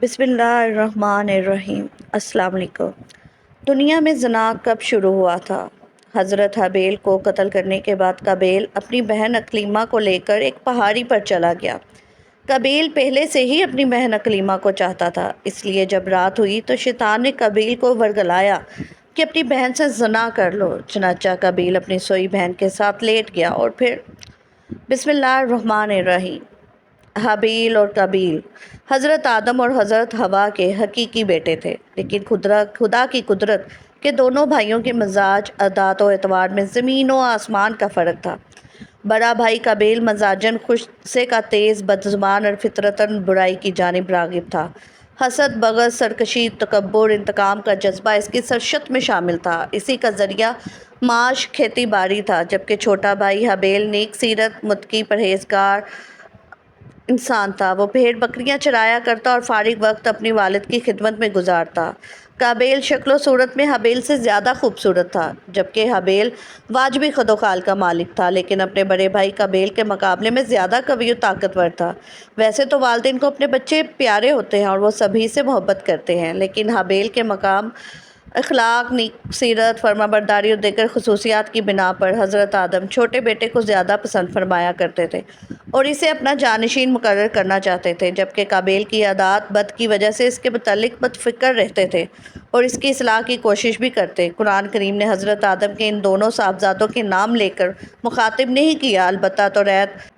بسم اللہ الرحمن الرحیم۔ السلام علیکم۔ دنیا میں زنا کب شروع ہوا تھا؟ حضرت حابیل کو قتل کرنے کے بعد قابیل اپنی بہن اکلیمہ کو لے کر ایک پہاڑی پر چلا گیا۔ قابیل پہلے سے ہی اپنی بہن اکلیمہ کو چاہتا تھا، اس لیے جب رات ہوئی تو شیطان نے قابیل کو ورگلایا کہ اپنی بہن سے زنا کر لو۔ چنانچہ قابیل اپنی سوئی بہن کے ساتھ لیٹ گیا اور پھر بسم اللہ الرحمن الرحیم۔ حابیل اور قابیل حضرت آدم اور حضرت حوا کے حقیقی بیٹے تھے، لیکن خدا کی قدرت کہ دونوں بھائیوں کے مزاج، عادات و اعتبار میں زمین و آسمان کا فرق تھا۔ بڑا بھائی قابیل مزاجاً غصے کا تیز، بدزبان اور فطرتاً برائی کی جانب راغب تھا۔ حسد، بغض، سرکشی، تکبر، انتقام کا جذبہ اس کی سرشت میں شامل تھا۔ اسی کا ذریعہ معاش کھیتی باڑی تھا، جبکہ چھوٹا بھائی حابیل نیک سیرت، متقی، پرہیزگار انسان تھا۔ وہ بھیڑ بکریاں چرایا کرتا اور فارغ وقت اپنی والد کی خدمت میں گزارتا۔ قابیل شکل و صورت میں حابیل سے زیادہ خوبصورت تھا، جبکہ حابیل واجبی خد و خال کا مالک تھا، لیکن اپنے بڑے بھائی قابیل کے مقابلے میں زیادہ قوی و طاقتور تھا۔ ویسے تو والدین کو اپنے بچے پیارے ہوتے ہیں اور وہ سبھی سے محبت کرتے ہیں، لیکن حابیل کے مقام، اخلاق، نیک سیرت، فرما برداری اور دیگر خصوصیات کی بنا پر حضرت آدم چھوٹے بیٹے کو زیادہ پسند فرمایا کرتے تھے اور اسے اپنا جانشین مقرر کرنا چاہتے تھے، جبکہ قابیل کی عادات بد کی وجہ سے اس کے متعلق بد فکر رہتے تھے اور اس کی اصلاح کی کوشش بھی کرتے۔ قرآن کریم نے حضرت آدم کے ان دونوں صاحبزادوں کے نام لے کر مخاطب نہیں کیا، البتہ توریت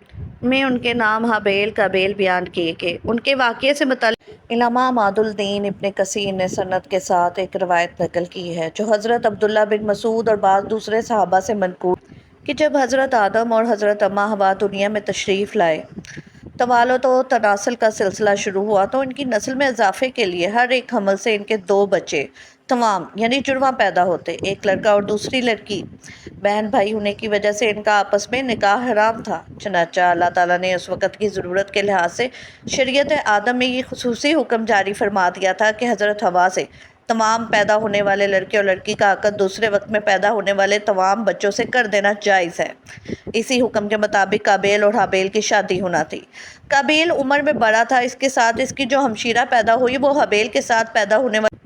میں ان کے نام حابیل، قابیل بیان کیے کہ ان کے واقعے سے متعلق علامہ عماد الدین ابن کثیر نے سند کے ساتھ ایک روایت نقل کی ہے جو حضرت عبداللہ بن مسعود اور بعض دوسرے صحابہ سے منقول کہ جب حضرت آدم اور حضرت اماں حوا دنیا میں تشریف لائے، توالد و تناسل کا سلسلہ شروع ہوا تو ان کی نسل میں اضافے کے لیے ہر ایک حمل سے ان کے 2 بچے توام یعنی جڑواں پیدا ہوتے، ایک لڑکا اور دوسری لڑکی۔ بہن بھائی ہونے کی وجہ سے ان کا آپس میں نکاح حرام تھا، چنانچہ اللہ تعالیٰ نے اس وقت کی ضرورت کے لحاظ سے شریعت آدم میں یہ خصوصی حکم جاری فرما دیا تھا کہ حضرت حوا سے تمام پیدا ہونے والے لڑکے اور لڑکی کا عقد دوسرے وقت میں پیدا ہونے والے تمام بچوں سے کر دینا جائز ہے۔ اسی حکم کے مطابق قابیل اور حابیل کی شادی ہونا تھی۔ قابیل عمر میں بڑا تھا، اس کے ساتھ اس کی جو ہمشیرہ پیدا ہوئی وہ حابیل کے ساتھ پیدا ہونے والی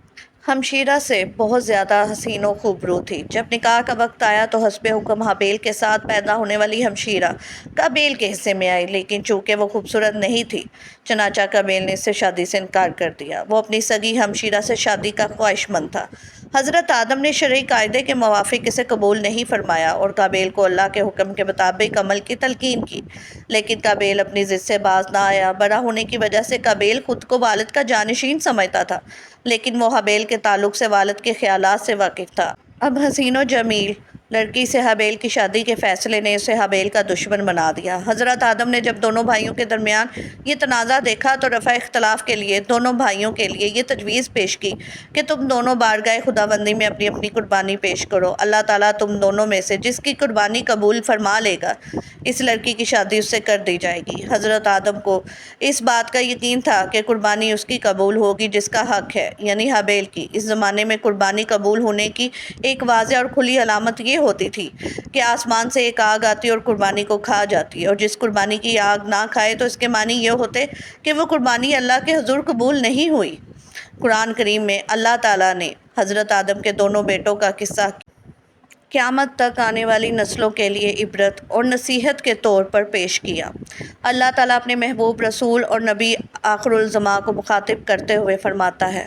ہمشیرہ سے بہت زیادہ حسین و خوبرو تھی۔ جب نکاح کا وقت آیا تو حسب حکم حابیل کے ساتھ پیدا ہونے والی ہمشیرہ قابیل کے حصے میں آئی، لیکن چونکہ وہ خوبصورت نہیں تھی چنانچہ قابیل نے اس سے شادی سے انکار کر دیا۔ وہ اپنی سگی ہمشیرہ سے شادی کا خواہش مند تھا۔ حضرت آدم نے شرعی قاعدے کے موافق اسے قبول نہیں فرمایا اور قابیل کو اللہ کے حکم کے مطابق عمل کی تلقین کی، لیکن قابیل اپنی ضد سے باز نہ آیا۔ بڑا ہونے کی وجہ سے قابیل خود کو والد کا جانشین سمجھتا تھا، لیکن وہ حابیل کے تعلق سے والد کے خیالات سے واقف تھا۔ اب حسین و جمیل لڑکی سے حابیل کی شادی کے فیصلے نے اسے حابیل کا دشمن بنا دیا۔ حضرت آدم نے جب دونوں بھائیوں کے درمیان یہ تنازع دیکھا تو رفع اختلاف کے لیے دونوں بھائیوں کے لیے یہ تجویز پیش کی کہ تم دونوں بارگاہ خداوندی میں اپنی اپنی قربانی پیش کرو، اللہ تعالیٰ تم دونوں میں سے جس کی قربانی قبول فرما لے گا اس لڑکی کی شادی اس سے کر دی جائے گی۔ حضرت آدم کو اس بات کا یقین تھا کہ قربانی اس کی قبول ہوگی جس کا حق ہے، یعنی حابیل کی۔ اس زمانے میں قربانی قبول ہونے کی ایک واضح اور کھلی علامت یہ ہوتی تھی کہ آسمان سے ایک آگ آتی اور قربانی کو کھا جاتی، اور جس قربانی کی آگ نہ کھائے تو اس کے معنی یہ ہوتے کہ وہ قربانی اللہ کے حضور قبول نہیں ہوئی۔ قرآن کریم میں اللہ تعالیٰ نے حضرت آدم کے دونوں بیٹوں کا قصہ قیامت تک آنے والی نسلوں کے لیے عبرت اور نصیحت کے طور پر پیش کیا۔ اللہ تعالیٰ اپنے محبوب رسول اور نبی آخر الزماں کو مخاطب کرتے ہوئے فرماتا ہے،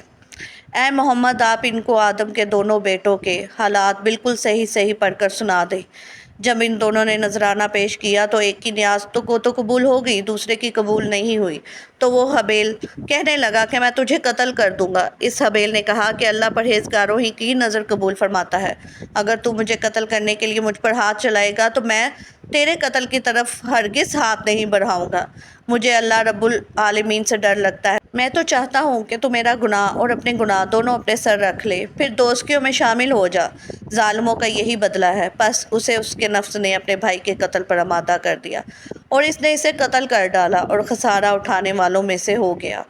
اے محمد آپ ان کو آدم کے دونوں بیٹوں کے حالات بالکل صحیح صحیح پڑھ کر سنا دیں۔ جب ان دونوں نے نذرانہ پیش کیا تو ایک کی نیاز کو تو قبول ہو گئی، دوسرے کی قبول نہیں ہوئی، تو وہ حابیل کہنے لگا کہ میں تجھے قتل کر دوں گا۔ اس حابیل نے کہا کہ اللہ پرہیزگاروں ہی کی نظر قبول فرماتا ہے، اگر تو مجھے قتل کرنے کے لیے مجھ پر ہاتھ چلائے گا تو میں تیرے قتل کی طرف ہرگز ہاتھ نہیں بڑھاؤں گا۔ مجھے اللہ رب العالمین سے ڈر لگتا ہے، میں تو چاہتا ہوں کہ تو میرا گناہ اور اپنے گناہ دونوں اپنے سر رکھ لے، پھر دوزخیوں میں شامل ہو جا۔ ظالموں کا یہی بدلہ ہے۔ پس اسے اس کے نفس نے اپنے بھائی کے قتل پر آمادہ کر دیا اور اس نے اسے قتل کر ڈالا اور خسارہ اٹھانے والوں میں سے ہو گیا۔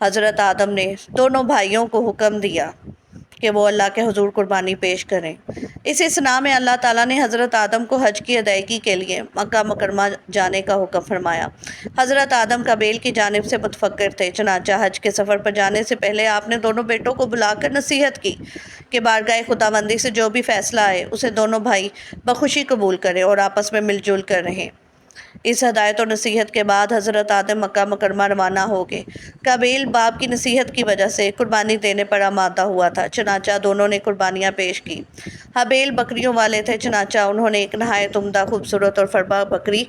حضرت آدم نے دونوں بھائیوں کو حکم دیا کہ وہ اللہ کے حضور قربانی پیش کریں۔ اس اثنا میں اللہ تعالیٰ نے حضرت آدم کو حج کی ادائیگی کے لیے مکہ مکرمہ جانے کا حکم فرمایا۔ حضرت آدم قبیل کی جانب سے متفکر تھے، چنانچہ حج کے سفر پر جانے سے پہلے آپ نے دونوں بیٹوں کو بلا کر نصیحت کی کہ بارگاہ خداوندی سے جو بھی فیصلہ آئے اسے دونوں بھائی بخوشی قبول کریں اور آپس میں مل جل کر رہیں۔ اس ہدایت اور نصیحت کے بعد حضرت آدم مکہ مکرمہ روانہ ہو گئے۔ قابیل باپ کی نصیحت کی وجہ سے قربانی دینے پر آمادہ ہوا تھا، چنانچہ دونوں نے قربانیاں پیش کی۔ حابیل بکریوں والے تھے، چنانچہ انہوں نے ایک نہایت عمدہ، خوبصورت اور فربا بکری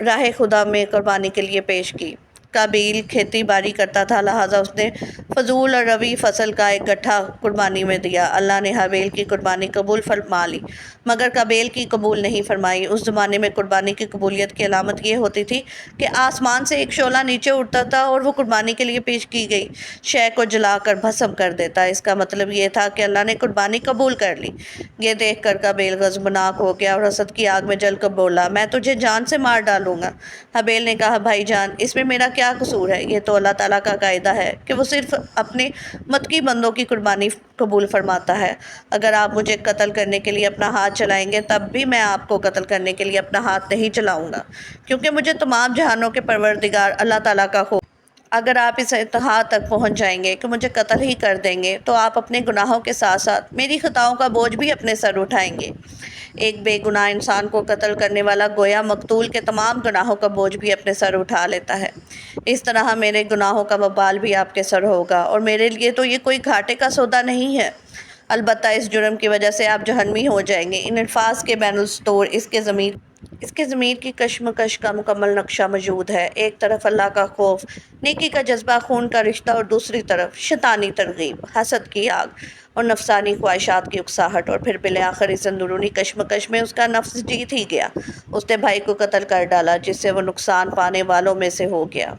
راہ خدا میں قربانی کے لیے پیش کی۔ قابیل کھیتی باڑی کرتا تھا، لہٰذا اس نے فضول اور روی فصل کا ایک گٹھا قربانی میں دیا۔ اللہ نے حابیل کی قربانی قبول فرما لی، مگر قابیل کی قبول نہیں فرمائی۔ اس زمانے میں قربانی کی قبولیت کی علامت یہ ہوتی تھی کہ آسمان سے ایک شعلہ نیچے اٹھتا تھا اور وہ قربانی کے لیے پیش کی گئی شے کو جلا کر بھسم کر دیتا۔ اس کا مطلب یہ تھا کہ اللہ نے قربانی قبول کر لی۔ یہ دیکھ کر قابیل غضبناک ہو گیا اور حسد کی آگ میں جل کر بولا، میں تجھے جان سے مار ڈالوں گا۔ حابیل نے کہا، بھائی جان، اس میں میرا کیا قصور ہے؟ یہ تو اللہ تعالیٰ کا قاعدہ ہے کہ وہ صرف اپنے متقی بندوں کی قربانی قبول فرماتا ہے۔ اگر آپ مجھے قتل کرنے کے لیے اپنا ہاتھ چلائیں گے تب بھی میں آپ کو قتل کرنے کے لیے اپنا ہاتھ نہیں چلاؤں گا، کیونکہ مجھے تمام جہانوں کے پروردگار اللہ تعالیٰ کا خوف۔ اگر آپ اس انتہا تک پہنچ جائیں گے کہ مجھے قتل ہی کر دیں گے تو آپ اپنے گناہوں کے ساتھ ساتھ میری خطاؤں کا بوجھ بھی اپنے سر اٹھائیں گے۔ ایک بے گناہ انسان کو قتل کرنے والا گویا مقتول کے تمام گناہوں کا بوجھ بھی اپنے سر اٹھا لیتا ہے۔ اس طرح میرے گناہوں کا وبال بھی آپ کے سر ہوگا، اور میرے لیے تو یہ کوئی گھاٹے کا سودا نہیں ہے۔ البتہ اس جرم کی وجہ سے آپ جہنمی ہو جائیں گے۔ ان الفاظ کے بین السطور اس کے ضمیر کی کشمکش کا مکمل نقشہ موجود ہے۔ ایک طرف اللہ کا خوف، نیکی کا جذبہ، خون کا رشتہ، اور دوسری طرف شیطانی ترغیب، حسد کی آگ اور نفسانی خواہشات کی اکساہٹ، اور پھر بالآخر اس اندرونی کشمکش میں اس کا نفس جیت ہی گیا۔ اس نے بھائی کو قتل کر ڈالا، جس سے وہ نقصان پانے والوں میں سے ہو گیا۔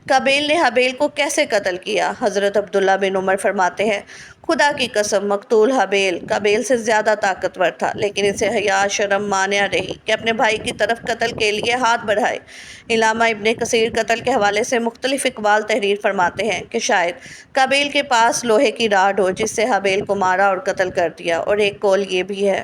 قابیل نے حابیل کو کیسے قتل کیا؟ حضرت عبداللہ بن عمر فرماتے ہیں، خدا کی قسم، مقتول حابیل قابیل سے زیادہ طاقتور تھا، لیکن اسے حیا شرم مانع رہی کہ اپنے بھائی کی طرف قتل کے لیے ہاتھ بڑھائے۔ علامہ ابن کثیر قتل کے حوالے سے مختلف اقوال تحریر فرماتے ہیں کہ شاید قابیل کے پاس لوہے کی راڈ ہو جس سے حابیل کو مارا اور قتل کر دیا، اور ایک قول یہ بھی ہے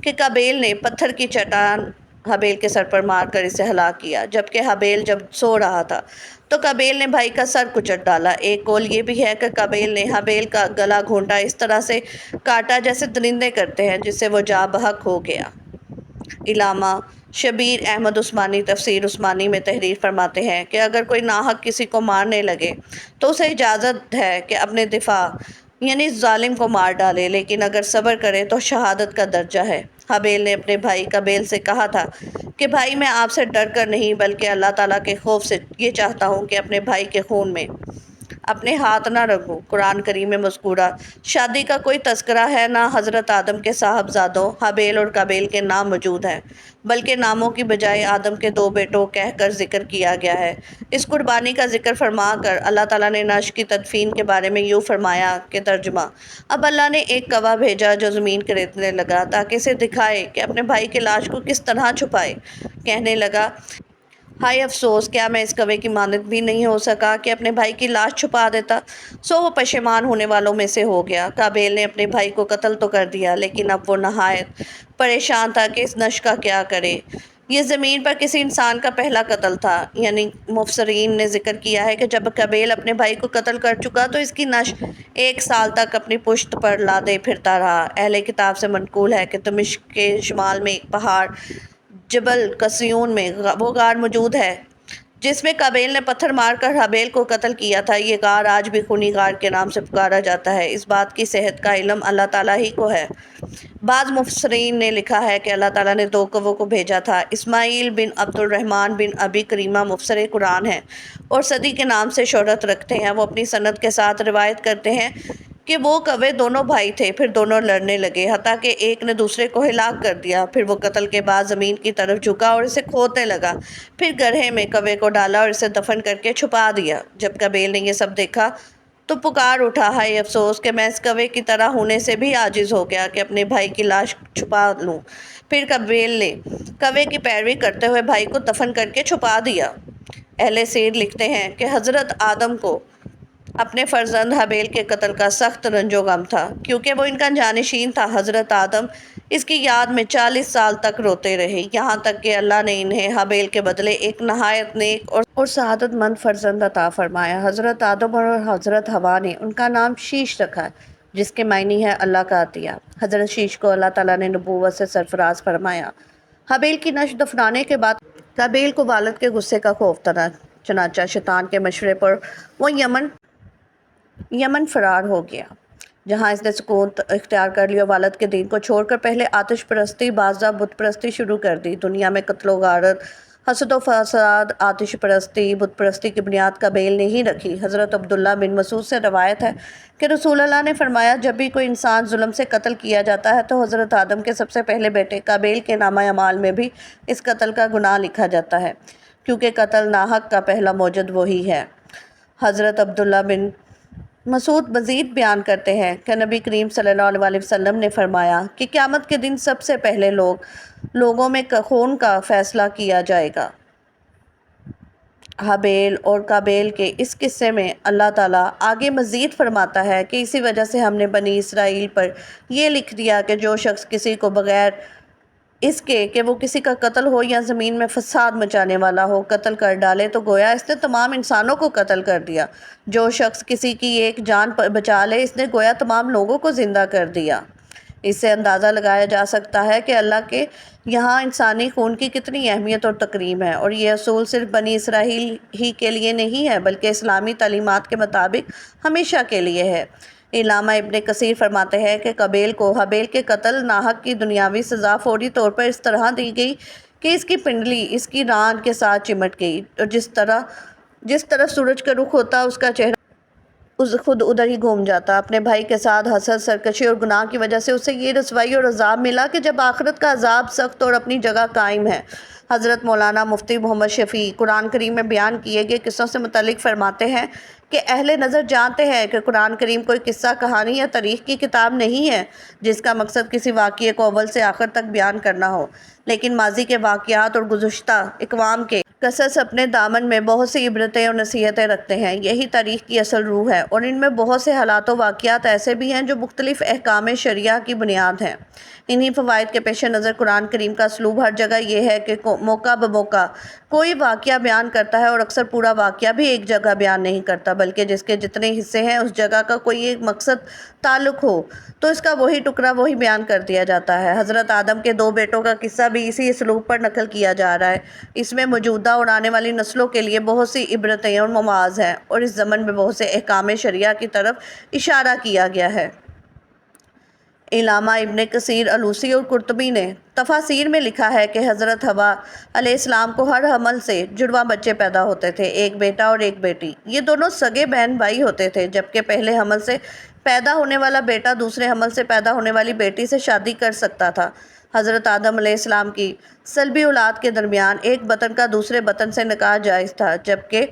کہ قابیل نے پتھر کی چٹان حابیل کے سر پر مار کر اسے ہلاک کیا، جبکہ حابیل جب سو رہا تھا تو قابیل نے بھائی کا سر کچل ڈالا۔ ایک قول یہ بھی ہے کہ قابیل نے حابیل کا گلا گھونٹا اس طرح سے کاٹا جیسے درندے کرتے ہیں، جس سے وہ جاں بحق ہو گیا۔ علامہ شبیر احمد عثمانی تفسیر عثمانی میں تحریر فرماتے ہیں کہ اگر کوئی ناحق کسی کو مارنے لگے تو اسے اجازت ہے کہ اپنے دفاع یعنی ظالم کو مار ڈالے، لیکن اگر صبر کرے تو شہادت کا درجہ ہے۔ حابیل نے اپنے بھائی قابیل سے کہا تھا کہ بھائی، میں آپ سے ڈر کر نہیں بلکہ اللہ تعالیٰ کے خوف سے یہ چاہتا ہوں کہ اپنے بھائی کے خون میں اپنے ہاتھ نہ رگھوں۔ قرآن کریم میں مذکورہ شادی کا کوئی تذکرہ ہے نہ حضرت آدم کے صاحبزادوں حابیل اور قابیل کے نام موجود ہیں، بلکہ ناموں کی بجائے آدم کے دو بیٹوں کہہ کر ذکر کیا گیا ہے۔ اس قربانی کا ذکر فرما کر اللہ تعالیٰ نے نعش کی تدفین کے بارے میں یوں فرمایا کہ ترجمہ: اب اللہ نے ایک کوا بھیجا جو زمین کریدنے لگا تاکہ اسے دکھائے کہ اپنے بھائی کی لاش کو کس طرح چھپائے۔ کہنے لگا، ہائے افسوس، کیا میں اس کوے کی مانند بھی نہیں ہو سکا کہ اپنے بھائی کی لاش چھپا دیتا؟ سو وہ پشیمان ہونے والوں میں سے ہو گیا۔ قابیل نے اپنے بھائی کو قتل تو کر دیا، لیکن اب وہ نہایت پریشان تھا کہ اس نعش کا کیا کرے۔ یہ زمین پر کسی انسان کا پہلا قتل تھا، یعنی مفسرین نے ذکر کیا ہے کہ جب قابیل اپنے بھائی کو قتل کر چکا تو اس کی نعش 1 سال تک اپنی پشت پر لادے پھرتا رہا۔ اہل کتاب سے منقول ہے کہ دمشق کے شمال میں ایک پہاڑ جبل قصیون میں وہ غار موجود ہے جس میں قابیل نے پتھر مار کر حابیل کو قتل کیا تھا۔ یہ غار آج بھی خونی غار کے نام سے پکارا جاتا ہے۔ اس بات کی صحت کا علم اللہ تعالیٰ ہی کو ہے۔ بعض مفسرین نے لکھا ہے کہ اللہ تعالیٰ نے 2 کووں کو بھیجا تھا۔ اسماعیل بن عبد الرحمن بن ابی کریمہ مفسر قرآن ہیں اور صدی کے نام سے شہرت رکھتے ہیں۔ وہ اپنی سند کے ساتھ روایت کرتے ہیں کہ وہ کوے دونوں بھائی تھے، پھر دونوں لڑنے لگے حتیٰ کہ ایک نے دوسرے کو ہلاک کر دیا۔ پھر وہ قتل کے بعد زمین کی طرف جھکا اور اسے کھودنے لگا، پھر گڑھے میں کوے کو ڈالا اور اسے دفن کر کے چھپا دیا۔ جب قابیل نے یہ سب دیکھا تو پکار اٹھا، ہائے افسوس کہ میں اس کوے کی طرح ہونے سے بھی عاجز ہو گیا کہ اپنے بھائی کی لاش چھپا لوں۔ پھر قابیل نے کوے کی پیروی کرتے ہوئے بھائی کو دفن کر کے چھپا دیا۔ اہل سیر لکھتے ہیں کہ حضرت آدم کو اپنے فرزند حابیل کے قتل کا سخت رنج و غم تھا، کیونکہ وہ ان کا جانشین تھا۔ حضرت آدم اس کی یاد میں 40 سال تک روتے رہے، یہاں تک کہ اللہ نے انہیں حابیل کے بدلے ایک نہایت نیک اور سعادت مند فرزند عطا فرمایا۔ حضرت آدم اور حضرت حوا نے ان کا نام شیش رکھا، جس کے معنی ہے اللہ کا عطیہ۔ حضرت شیش کو اللہ تعالیٰ نے نبوت سے سرفراز فرمایا۔ حابیل کی نشر دفنانے کے بعد قابیل کو والد کے غصے کا خوف تھا، چنانچہ شیطان کے مشورے پر وہ یمن فرار ہو گیا، جہاں اس نے سکون اختیار کر لیا۔ والد کے دین کو چھوڑ کر پہلے آتش پرستی، بعض بت پرستی شروع کر دی۔ دنیا میں قتل و غارت، حسد و فساد، آتش پرستی، بت پرستی کی بنیاد قابیل نے ہی رکھی۔ حضرت عبداللہ بن مسعود سے روایت ہے کہ رسول اللہ نے فرمایا، جب بھی کوئی انسان ظلم سے قتل کیا جاتا ہے تو حضرت آدم کے سب سے پہلے بیٹے قابیل کے نامہ اعمال میں بھی اس قتل کا گناہ لکھا جاتا ہے، کیونکہ قتل ناحق کا پہلا موجد وہی ہے۔ حضرت عبداللہ بن مسعود مزید بیان کرتے ہیں کہ نبی کریم صلی اللہ علیہ وسلم نے فرمایا کہ قیامت کے دن سب سے پہلے لوگوں میں خون کا فیصلہ کیا جائے گا۔ حابیل اور قابیل کے اس قصے میں اللہ تعالیٰ آگے مزید فرماتا ہے کہ اسی وجہ سے ہم نے بنی اسرائیل پر یہ لکھ دیا کہ جو شخص کسی کو بغیر اس کے کہ وہ کسی کا قتل ہو یا زمین میں فساد مچانے والا ہو قتل کر ڈالے تو گویا اس نے تمام انسانوں کو قتل کر دیا۔ جو شخص کسی کی ایک جان بچا لے اس نے گویا تمام لوگوں کو زندہ کر دیا۔ اس سے اندازہ لگایا جا سکتا ہے کہ اللہ کے یہاں انسانی خون کی کتنی اہمیت اور تکریم ہے، اور یہ اصول صرف بنی اسرائیل ہی کے لیے نہیں ہے بلکہ اسلامی تعلیمات کے مطابق ہمیشہ کے لیے ہے۔ علامہ ابن کثیر فرماتے ہیں کہ قابیل کو حابیل کے قتل ناحق کی دنیاوی سزا فوری طور پر اس طرح دی گئی کہ اس کی پنڈلی اس کی ران کے ساتھ چمٹ گئی، اور جس طرف سورج کا رخ ہوتا اس کا چہرہ خود ادھر ہی گھوم جاتا۔ اپنے بھائی کے ساتھ حسد، سرکشی اور گناہ کی وجہ سے اسے یہ رسوائی اور عذاب ملا کہ جب آخرت کا عذاب سخت اور اپنی جگہ قائم ہے۔ حضرت مولانا مفتی محمد شفیع قرآن کریم میں بیان کیے گئے قصوں سے متعلق فرماتے ہیں کہ اہل نظر جانتے ہیں کہ قرآن کریم کوئی قصہ کہانی یا تاریخ کی کتاب نہیں ہے جس کا مقصد کسی واقعے کو اول سے آخر تک بیان کرنا ہو، لیکن ماضی کے واقعات اور گزشتہ اقوام کے قصص اپنے دامن میں بہت سی عبرتیں اور نصیحتیں رکھتے ہیں۔ یہی تاریخ کی اصل روح ہے، اور ان میں بہت سے حالات و واقعات ایسے بھی ہیں جو مختلف احکام شرعیہ کی بنیاد ہیں۔ انہی فوائد کے پیش نظر قرآن کریم کا اسلوب ہر جگہ یہ ہے کہ موقع بموقع کوئی واقعہ بیان کرتا ہے، اور اکثر پورا واقعہ بھی ایک جگہ بیان نہیں کرتا بلکہ جس کے جتنے حصے ہیں اس جگہ کا کوئی ایک مقصد تعلق ہو تو اس کا وہی ٹکڑا وہی بیان کر دیا جاتا ہے۔ حضرت آدم کے 2 بیٹوں کا قصہ بھی اسی اسلوب پر نقل کیا جا رہا ہے۔ اس میں موجودہ اور آنے والی نسلوں کے لیے بہت سی عبرتیں اور مواعظ ہیں، اور اس ضمن میں بہت سے احکام شرعیہ کی طرف اشارہ کیا گیا ہے۔ علامہ ابن کثیر، الوسی اور قرطبی نے تفاسیر میں لکھا ہے کہ حضرت حوا علیہ السلام کو ہر حمل سے جڑواں بچے پیدا ہوتے تھے، ایک بیٹا اور ایک بیٹی۔ یہ دونوں سگے بہن بھائی ہوتے تھے، جبکہ پہلے حمل سے پیدا ہونے والا بیٹا دوسرے حمل سے پیدا ہونے والی بیٹی سے شادی کر سکتا تھا۔ حضرت آدم علیہ السلام کی سلبی اولاد کے درمیان ایک بطن کا دوسرے بطن سے نکاح جائز تھا۔ جبکہ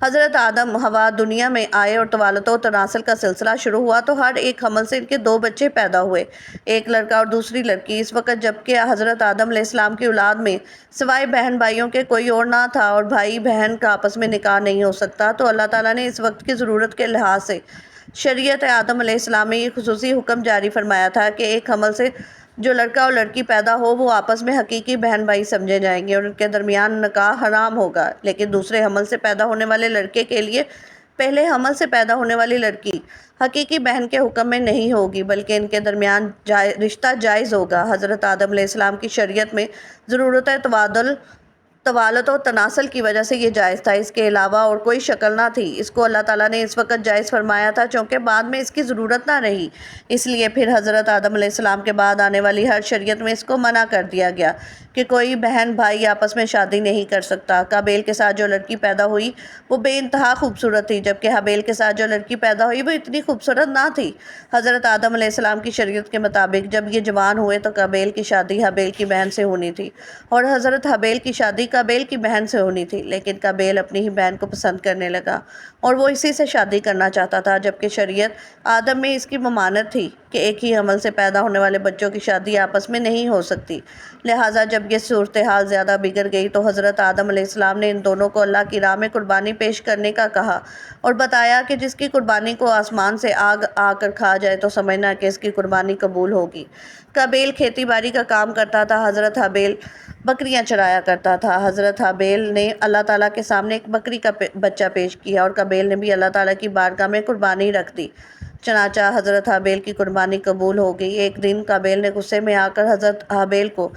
حضرت آدم حوا دنیا میں آئے اور توالد و تناسل کا سلسلہ شروع ہوا تو ہر ایک حمل سے ان کے 2 بچے پیدا ہوئے، ایک لڑکا اور دوسری لڑکی۔ اس وقت جبکہ حضرت آدم علیہ السلام کی اولاد میں سوائے بہن بھائیوں کے کوئی اور نہ تھا اور بھائی بہن کا آپس میں نکاح نہیں ہو سکتا، تو اللہ تعالیٰ نے اس وقت کی ضرورت کے لحاظ سے شریعت آدم علیہ السلام میں یہ خصوصی حکم جاری فرمایا تھا کہ ایک حمل سے جو لڑکا اور لڑکی پیدا ہو وہ آپس میں حقیقی بہن بھائی سمجھے جائیں گے اور ان کے درمیان نکاح حرام ہوگا، لیکن دوسرے حمل سے پیدا ہونے والے لڑکے کے لیے پہلے حمل سے پیدا ہونے والی لڑکی حقیقی بہن کے حکم میں نہیں ہوگی بلکہ ان کے درمیان رشتہ جائز ہوگا۔ حضرت آدم علیہ السلام کی شریعت میں ضرورت توالد و تناسل کی وجہ سے یہ جائز تھا، اس کے علاوہ اور کوئی شکل نہ تھی۔ اس کو اللہ تعالیٰ نے اس وقت جائز فرمایا تھا چونکہ بعد میں اس کی ضرورت نہ رہی، اس لیے پھر حضرت آدم علیہ السلام کے بعد آنے والی ہر شریعت میں اس کو منع کر دیا گیا کہ کوئی بہن بھائی آپس میں شادی نہیں کر سکتا۔ قابیل کے ساتھ جو لڑکی پیدا ہوئی وہ بے انتہا خوبصورت تھی، جبکہ حابیل کے ساتھ جو لڑکی پیدا ہوئی وہ اتنی خوبصورت نہ تھی۔ حضرت آدم علیہ السلام کی شریعت کے مطابق جب یہ جوان ہوئے تو قابیل کی شادی حابیل کی بہن سے ہونی تھی، اور حضرت حابیل کی شادی قابیل کی بہن سے ہونی تھی، لیکن قابیل اپنی ہی بہن کو پسند کرنے لگا اور وہ اسی سے شادی کرنا چاہتا تھا، جبکہ شریعت آدم میں اس کی ممانعت تھی کہ ایک ہی حمل سے پیدا ہونے والے بچوں کی شادی آپس میں نہیں ہو سکتی۔ لہٰذا جب یہ صورتحال زیادہ بگڑ گئی تو حضرت آدم علیہ السلام نے ان دونوں کو اللہ کی راہ میں قربانی پیش کرنے کا کہا اور بتایا کہ جس کی قربانی کو آسمان سے آگ آ کر کھا جائے تو سمجھنا کہ اس کی قربانی قبول ہوگی۔ قابیل کھیتی باڑی کا کام کرتا تھا، حضرت حابیل بکریاں چرایا کرتا تھا۔ حضرت حابیل نے اللہ تعالیٰ کے سامنے ایک بکری کا بچہ پیش کیا اور قابیل نے بھی اللہ تعالیٰ کی بارگاہ میں قربانی رکھ دی۔ چنانچہ حضرت حابیل کی قربانی قبول ہو گئی۔ ایک دن قابیل نے غصے میں آ کر حضرت حابیل کو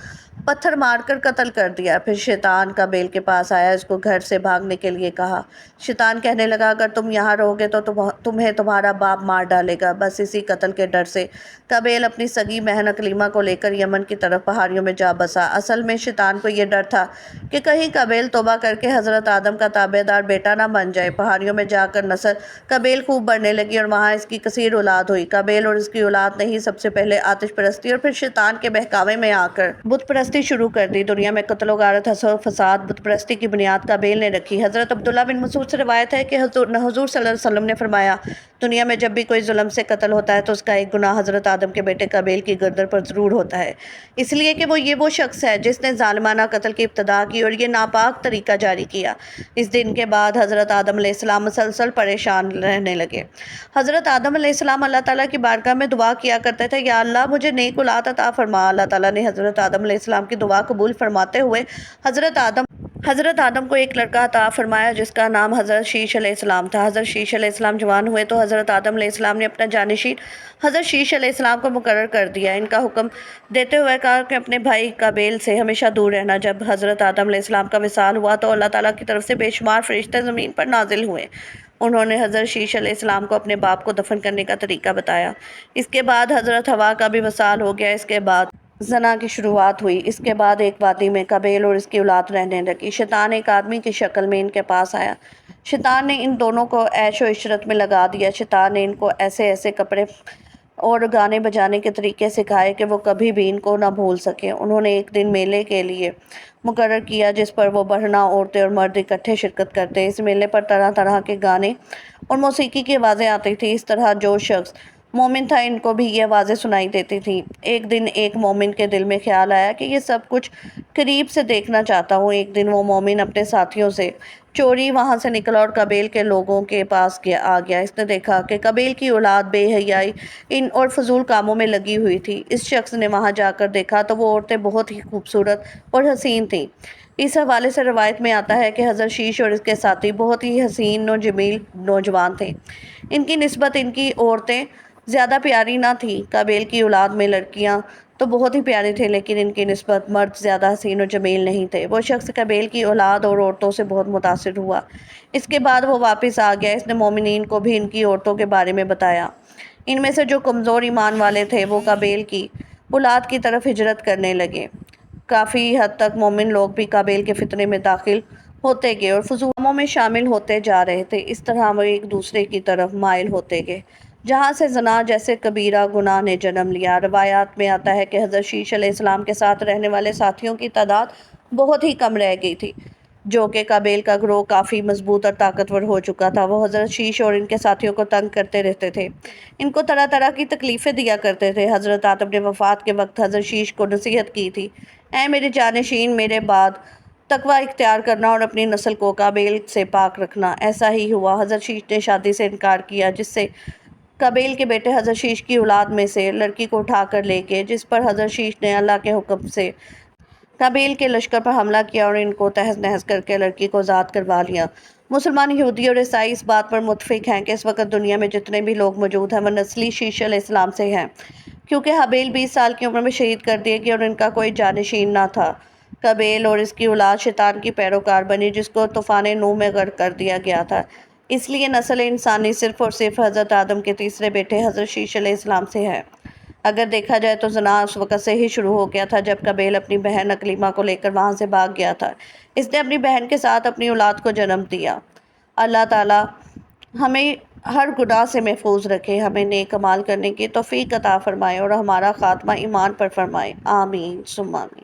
پتھر مار کر قتل کر دیا۔ پھر شیطان قابیل کے پاس آیا، اس کو گھر سے بھاگنے کے لیے کہا۔ شیطان کہنے لگا، اگر تم یہاں رہو گے تو تمہیں تمہارا باپ مار ڈالے گا۔ بس اسی قتل کے ڈر سے قابیل اپنی سگی بہن اکلیمہ کو لے کر یمن کی طرف پہاڑیوں میں جا بسا۔ اصل میں شیطان کو یہ ڈر تھا کہ کہیں قابیل توبہ کر کے حضرت آدم کا تابع دار بیٹا نہ بن جائے۔ پہاڑیوں میں جا کر نسل قابیل خوب بڑھنے لگی اور وہاں اس کی کثیر اولاد ہوئی۔ قابیل اور اس کی اولاد نے ہی سب سے پہلے آتش پرستی اور پھر شیطان کے بہکاوے میں آ کر بت پرستی شروع کر دی۔ دنیا میں قتل و غارت، حسد و فساد، بت پرستی کی بنیاد قابیل نے رکھی۔ حضرت عبداللہ بن مسعود سے روایت ہے کہ حضور صلی اللہ علیہ وسلم نے فرمایا، دنیا میں جب بھی کوئی ظلم سے قتل ہوتا ہے تو اس کا ایک گناہ حضرت آدم کے بیٹے قابیل کی گردن پر ضرور ہوتا ہے، اس لیے کہ وہ شخص ہے جس نے ظالمانہ قتل کی ابتدا کی اور یہ ناپاک طریقہ جاری کیا۔ اس دن کے بعد حضرت آدم علیہ السلام مسلسل پریشان رہنے لگے۔ حضرت آدم علیہ السلام اللہ تعالیٰ کی بارگاہ میں دعا کیا کرتے تھے، یا اللہ مجھے نیک اولاد عطا فرما۔ اللہ تعالیٰ نے حضرت آدم علیہ السلام کی دعا قبول فرماتے ہوئے حضرت آدم کو ایک لڑکا عطا فرمایا جس کا نام حضرت شیش علیہ السلام تھا۔ حضرت شیش علیہ السلام جوان ہوئے تو حضرت آدم علیہ السلام نے اپنا جانشین حضرت شیش علیہ السلام کو مقرر کر دیا۔ ان کا حکم دیتے ہوئے کہا کہ اپنے بھائی قابیل سے ہمیشہ دور رہنا۔ جب حضرت آدم علیہ السلام کا وصال ہوا تو اللہ تعالیٰ کی طرف سے بے شمار فرشتے زمین پر نازل ہوئے۔ انہوں نے حضرت شیش علیہ السلام کو اپنے باپ کو دفن کرنے کا طریقہ بتایا۔ اس کے بعد حضرت حوا کا بھی وصال ہو گیا۔ اس کے بعد زنا کی شروعات ہوئی۔ اس کے بعد ایک وادی میں قابیل اور اس کی اولاد رہنے لگی۔ شیطان ایک آدمی کی شکل میں ان کے پاس آیا۔ شیطان نے ان دونوں کو عیش و عشرت میں لگا دیا۔ شیطان نے ان کو ایسے کپڑے اور گانے بجانے کے طریقے سکھائے کہ وہ کبھی بھی ان کو نہ بھول سکے۔ انہوں نے ایک دن میلے کے لیے مقرر کیا جس پر وہ بہنیں، عورتیں اور مرد اکٹھے شرکت کرتے۔ اس میلے پر طرح طرح کے گانے اور موسیقی کی آوازیں آتی تھیں۔ اس طرح جو شخص مومن تھا ان کو بھی یہ آوازیں سنائی دیتی تھیں۔ ایک دن ایک مومن کے دل میں خیال آیا کہ یہ سب کچھ قریب سے دیکھنا چاہتا ہوں۔ ایک دن وہ مومن اپنے ساتھیوں سے چوری وہاں سے نکلا اور قابیل کے لوگوں کے پاس آ گیا۔ اس نے دیکھا کہ قابیل کی اولاد بے حیائی اور فضول کاموں میں لگی ہوئی تھی۔ اس شخص نے وہاں جا کر دیکھا تو وہ عورتیں بہت ہی خوبصورت اور حسین تھیں۔ اس حوالے سے روایت میں آتا ہے کہ حضرت شیش اور اس کے ساتھی بہت ہی حسین و جمیل نوجوان تھے۔ ان کی نسبت ان کی عورتیں زیادہ پیاری نہ تھیں۔ قابیل کی اولاد میں لڑکیاں تو بہت ہی پیارے تھے، لیکن ان کی نسبت مرد زیادہ حسین و جمیل نہیں تھے۔ وہ شخص قابیل کی اولاد اور عورتوں سے بہت متاثر ہوا۔ اس کے بعد وہ واپس آ گیا۔ اس نے مومنین کو بھی ان کی عورتوں کے بارے میں بتایا۔ ان میں سے جو کمزور ایمان والے تھے وہ قابیل کی اولاد کی طرف ہجرت کرنے لگے۔ کافی حد تک مومن لوگ بھی قابیل کے فتنے میں داخل ہوتے گئے اور فضول کاموں میں شامل ہوتے جا رہے تھے۔ اس طرح وہ ایک دوسرے کی طرف مائل ہوتے گئے، جہاں سے زنا جیسے کبیرہ گناہ نے جنم لیا۔ روایات میں آتا ہے کہ حضرت شیش علیہ السلام کے ساتھ رہنے والے ساتھیوں کی تعداد بہت ہی کم رہ گئی تھی، جو کہ قابیل کا گروہ کافی مضبوط اور طاقتور ہو چکا تھا۔ وہ حضرت شیش اور ان کے ساتھیوں کو تنگ کرتے رہتے تھے، ان کو طرح طرح کی تکلیفیں دیا کرتے تھے۔ حضرت آدم نے وفات کے وقت حضرت شیش کو نصیحت کی تھی، اے میرے جانشین، میرے بعد تقویٰ اختیار کرنا اور اپنی نسل کو قابیل سے پاک رکھنا۔ ایسا ہی ہوا۔ حضرت شیش نے شادی سے انکار کیا، جس سے قابیل کے بیٹے حضرت شیش کی اولاد میں سے لڑکی کو اٹھا کر لے گئے، جس پر حضرت شیش نے اللہ کے حکم سے قابیل کے لشکر پر حملہ کیا اور ان کو تہس نہس کر کے لڑکی کو آزاد کروا لیا۔ مسلمان، یہودی اور عیسائی اس بات پر متفق ہیں کہ اس وقت دنیا میں جتنے بھی لوگ موجود ہیں وہ نسلی شیش علیہ السلام سے ہیں، کیونکہ حابیل 20 سال کی عمر میں شہید کر دیے گئے اور ان کا کوئی جانشین نہ تھا۔ قابیل اور اس کی اولاد شیطان کی پیروکار بنی، جس کو طوفان نوح میں غرق کر دیا گیا تھا۔ اس لیے نسل انسانی صرف اور صرف حضرت آدم کے تیسرے بیٹے حضرت شیش علیہ السلام سے ہے۔ اگر دیکھا جائے تو زنا اس وقت سے ہی شروع ہو گیا تھا جب قابیل اپنی بہن اکلیمہ کو لے کر وہاں سے بھاگ گیا تھا۔ اس نے اپنی بہن کے ساتھ اپنی اولاد کو جنم دیا۔ اللہ تعالیٰ ہمیں ہر گناہ سے محفوظ رکھے، ہمیں نیک اعمال کرنے کی توفیق عطا فرمائے اور ہمارا خاتمہ ایمان پر فرمائے۔ آمین ثم آمین۔